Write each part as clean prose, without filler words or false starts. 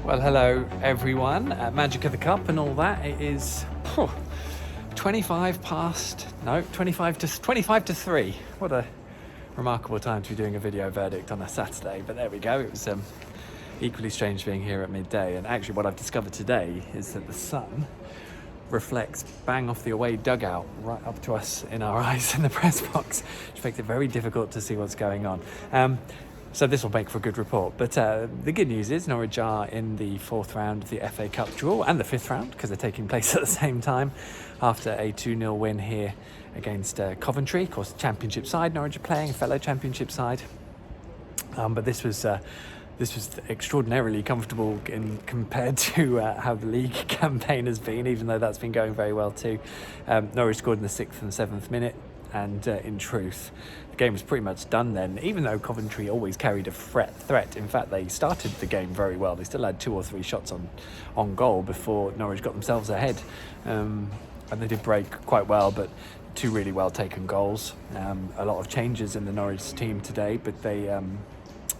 Well, hello everyone. Magic of the Cup and all that. It is 25 to 3. What a remarkable time to be doing a video verdict on a Saturday. But there we go. It was equally strange being here at midday. And actually what I've discovered today is that the sun reflects bang off the away dugout right up to us in our eyes in the press box, which makes it very difficult to see what's going on. So this will make for a good report. But the good news is Norwich are in the fourth round of the FA Cup draw and the fifth round, because they're taking place at the same time, after a 2-0 win here against Coventry. Of course, the Championship side Norwich are playing, a fellow Championship side. But this was extraordinarily comfortable compared to how the league campaign has been, even though that's been going very well too. Norwich scored in the 6th and 7th minute. And in truth, the game was pretty much done then, even though Coventry always carried a threat. In fact, they started the game very well. They still had 2 or 3 shots on goal before Norwich got themselves ahead. And they did break quite well, but 2 really well taken goals. A lot of changes in the Norwich team today, but they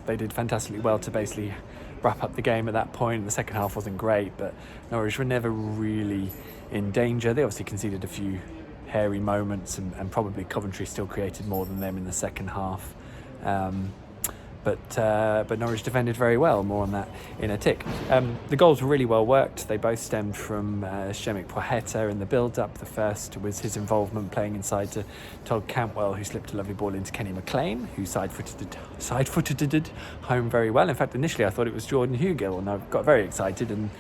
did fantastically well to basically wrap up the game at that point. The second half wasn't great, but Norwich were never really in danger. They obviously conceded a few hairy moments, and probably Coventry still created more than them in the second half. But Norwich defended very well. More on that in a tick. The goals were really well worked. They both stemmed from Shemik Poheta in the build-up. The first was his involvement playing inside to Todd Cantwell, who slipped a lovely ball into Kenny McLean, who side-footed it home very well. In fact, initially I thought it was Jordan Hugill, and I got very excited and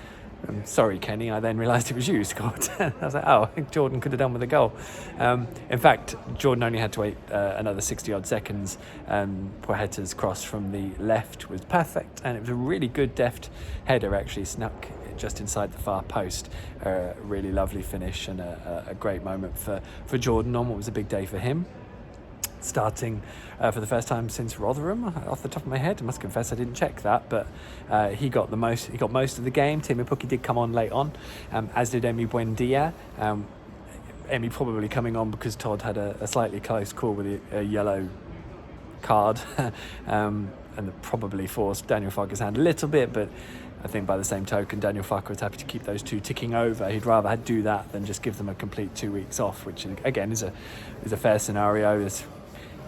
sorry, Kenny. I then realised it was you who scored. I was like, I think Jordan could have done with a goal. In fact, Jordan only had to wait another 60-odd seconds. Poeta's cross from the left was perfect, and it was a really good deft header, actually snuck just inside the far post. Really lovely finish, and a great moment for Jordan on what was a big day for him. Starting for the first time since Rotherham, off the top of my head. I must confess I didn't check that, but he got most of the game. Timo Pukki did come on late on, as did Emi Buendia. Emi probably coming on because Todd had a slightly close call with a yellow card, and probably forced Daniel Farke's hand a little bit, but I think by the same token, Daniel Farke was happy to keep those 2 ticking over. He'd rather do that than just give them a complete 2 weeks off, which again is a fair scenario. It's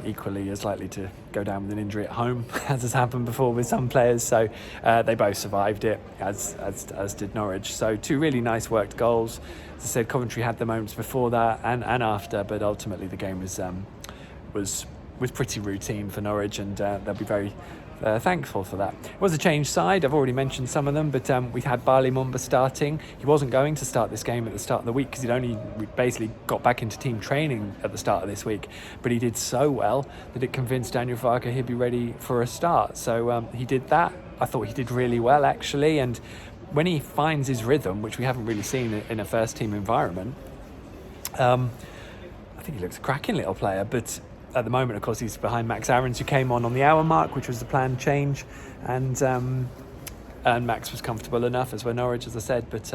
equally as likely to go down with an injury at home, as has happened before with some players. So they both survived it, as did Norwich. So 2 really nice worked goals. As I said, Coventry had the moments before that and after, but ultimately the game was pretty routine for Norwich, and they'll be very thankful for that. It was a changed side. I've already mentioned some of them, but we had Barley Mumba starting. He wasn't going to start this game at the start of the week because he'd only basically got back into team training at the start of this week, but he did so well that it convinced Daniel Farke he'd be ready for a start. So he did that. I thought he did really well, actually, and when he finds his rhythm, which we haven't really seen in a first team environment, I think he looks a cracking little player. But at the moment, of course, he's behind Max Aarons, who came on the hour mark, which was the planned change, and Max was comfortable enough, as were Norwich, as I said. But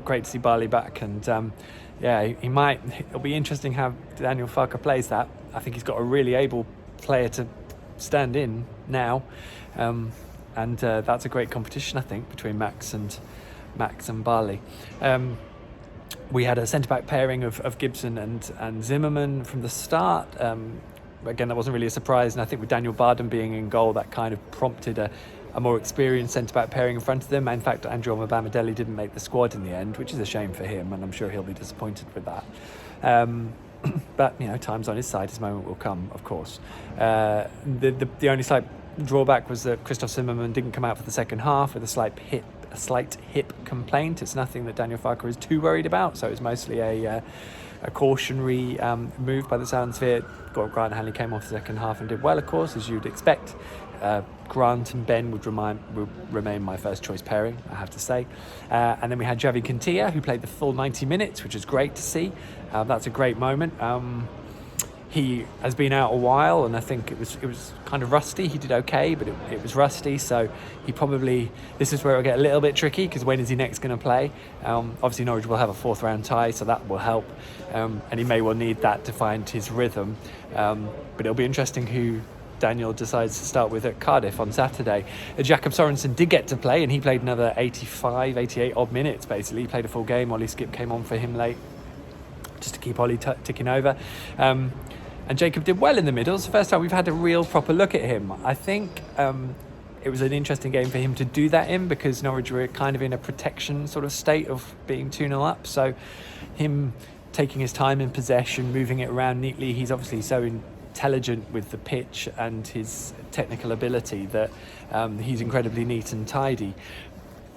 great to see Barley back, and it'll be interesting how Daniel Farke plays that. I think he's got a really able player to stand in now, and that's a great competition, I think, between Max and Barley. We had a centre-back pairing of Gibson and Zimmerman from the start. Again, that wasn't really a surprise, and I think with Daniel Barden being in goal, that kind of prompted a more experienced centre-back pairing in front of them. In fact, Andrew Omobamidele didn't make the squad in the end, which is a shame for him, and I'm sure he'll be disappointed with that. But, time's on his side. His moment will come, of course. The only slight drawback was that Christoph Zimmerman didn't come out for the second half with a slight hip complaint. It's nothing that Daniel Farke is too worried about, so it's mostly a cautionary move by the sounds of it. Grant Hanley came off the second half and did well, of course, as you'd expect. Grant and Ben would remain my first choice pairing, I have to say. And then we had Javi Quintilla, who played the full 90 minutes, which is great to see. That's a great moment. He has been out a while, and I think it was kind of rusty. He did okay, but it was rusty, so this is where it'll get a little bit tricky, because when is he next going to play? Obviously Norwich will have a 4th round tie, so that will help, and he may well need that to find his rhythm, but it'll be interesting who Daniel decides to start with at Cardiff on Saturday. Jakob Sorensen did get to play, and he played another 85, 88 odd minutes basically. He played a full game. Ollie Skip came on for him late just to keep Ollie ticking over. And Jacob did well in the middle. It's the first time we've had a real proper look at him. I think it was an interesting game for him to do that in, because Norwich were kind of in a protection sort of state of being 2-0 up. So him taking his time in possession, moving it around neatly, he's obviously so intelligent with the pitch and his technical ability that he's incredibly neat and tidy.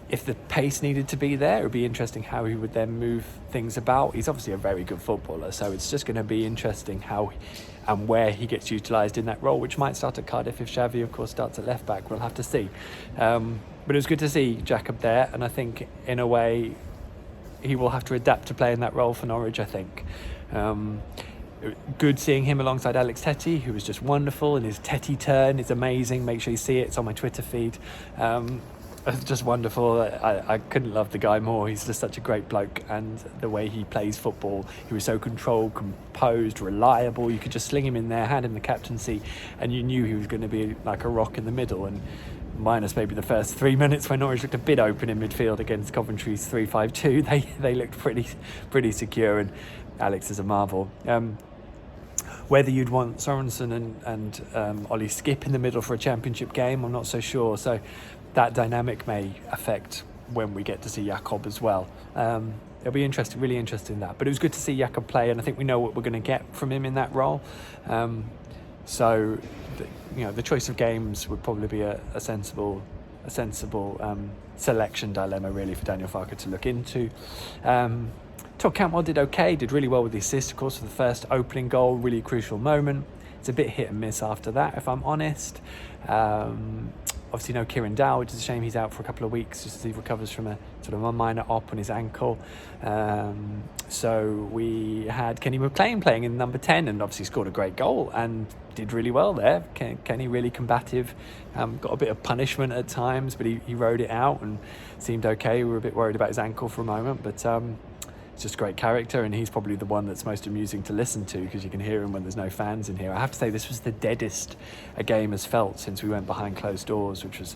If the pace needed to be there, it would be interesting how he would then move things about. He's obviously a very good footballer, so it's just going to be interesting how and where he gets utilised in that role, which might start at Cardiff if Xavi, of course, starts at left back. We'll have to see. But it was good to see Jakob there, and I think in a way he will have to adapt to play in that role for Norwich, I think. Good seeing him alongside Alex Tettey, who was just wonderful, and his Tettey turn is amazing. Make sure you see it. It's on my Twitter feed. It's just wonderful. I couldn't love the guy more. He's just such a great bloke, and the way he plays football, he was so controlled, composed, reliable. You could just sling him in there, hand him the captaincy, and you knew he was going to be like a rock in the middle. And minus maybe the first 3 minutes when Norwich looked a bit open in midfield against Coventry's 3-5-2, they looked pretty secure, and Alex is a marvel. Whether you'd want Sorensen and Ollie Skip in the middle for a championship game, I'm not so sure. So that dynamic may affect when we get to see Jakob as well. It'll be interesting, really interesting that. But it was good to see Jakob play, and I think we know what we're going to get from him in that role. So, the choice of games would probably be a sensible selection dilemma really for Daniel Farke to look into. Todd Cantwell did okay, did really well with the assist, of course, for the first opening goal, really crucial moment. It's a bit hit and miss after that, if I'm honest. Obviously no Kieran Dow, which is a shame. He's out for a couple of weeks just as he recovers from a sort of a minor op on his ankle. So we had Kenny McLean playing in number 10, and obviously scored a great goal and did really well there. Kenny really combative, got a bit of punishment at times, but he rode it out and seemed okay. We were a bit worried about his ankle for a moment, but it's just a great character, and he's probably the one that's most amusing to listen to because you can hear him when there's no fans in here. I have to say this was the deadest a game has felt since we went behind closed doors, which was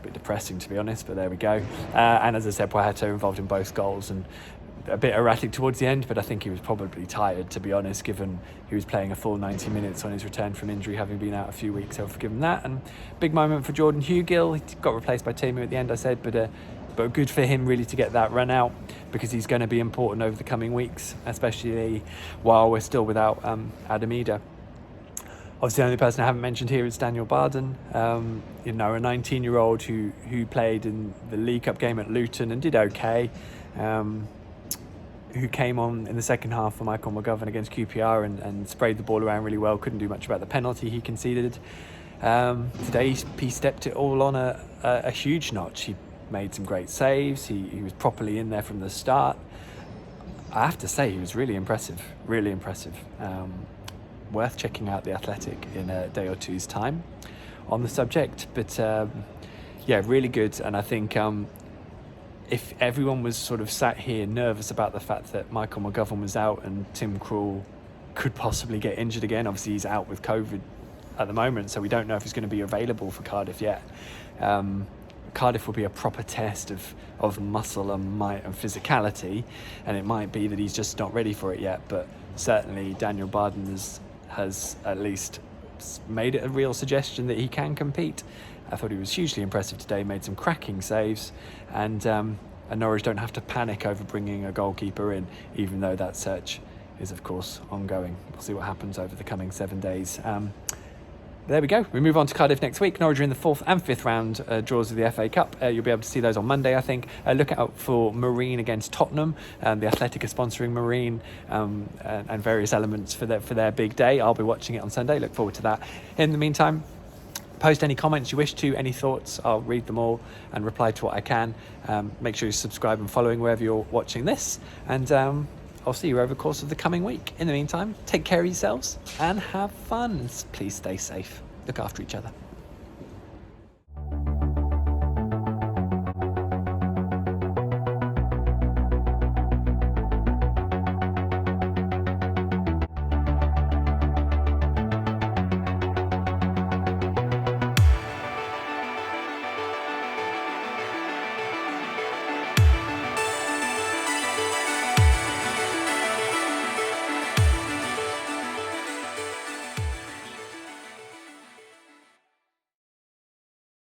a bit depressing to be honest, but there we go. And as I said, Poyetto involved in both goals and a bit erratic towards the end, but I think he was probably tired, to be honest, given he was playing a full 90 minutes on his return from injury, having been out a few weeks. I'll forgive him that. And big moment for Jordan Hugill. He got replaced by Timu at the end, I said, but good for him really to get that run out, because he's going to be important over the coming weeks, especially while we're still without Adam Ida. Obviously, the only person I haven't mentioned here is Daniel Barden, a 19-year-old who played in the League Cup game at Luton and did okay, who came on in the second half for Michael McGovern against QPR and sprayed the ball around really well, couldn't do much about the penalty he conceded. Today, he stepped it all on a huge notch. He made some great saves. He was properly in there from the start. I have to say, he was really impressive. Worth checking out The Athletic in a day or two's time on the subject. But really good. And I think if everyone was sort of sat here nervous about the fact that Michael McGovern was out and Tim Krul could possibly get injured again, obviously he's out with COVID at the moment, so we don't know if he's going to be available for Cardiff yet. Cardiff will be a proper test of muscle and might and physicality, and it might be that he's just not ready for it yet, but certainly Daniel Barden has at least made it a real suggestion that he can compete. I thought he was hugely impressive today, made some cracking saves, and Norwich don't have to panic over bringing a goalkeeper in, even though that search is of course ongoing. We'll see what happens over the coming 7 days. There we go. We move on to Cardiff next week. Norwich are in the 4th and 5th round draws of the FA Cup. You'll be able to see those on Monday, I think. Look out for Marine against Tottenham. The Athletic are sponsoring Marine and various elements for their big day. I'll be watching it on Sunday. Look forward to that. In the meantime, post any comments you wish to, any thoughts. I'll read them all and reply to what I can. Make sure you subscribe and following wherever you're watching this. And I'll see you over the course of the coming week. In the meantime, take care of yourselves and have fun. Please stay safe. Look after each other.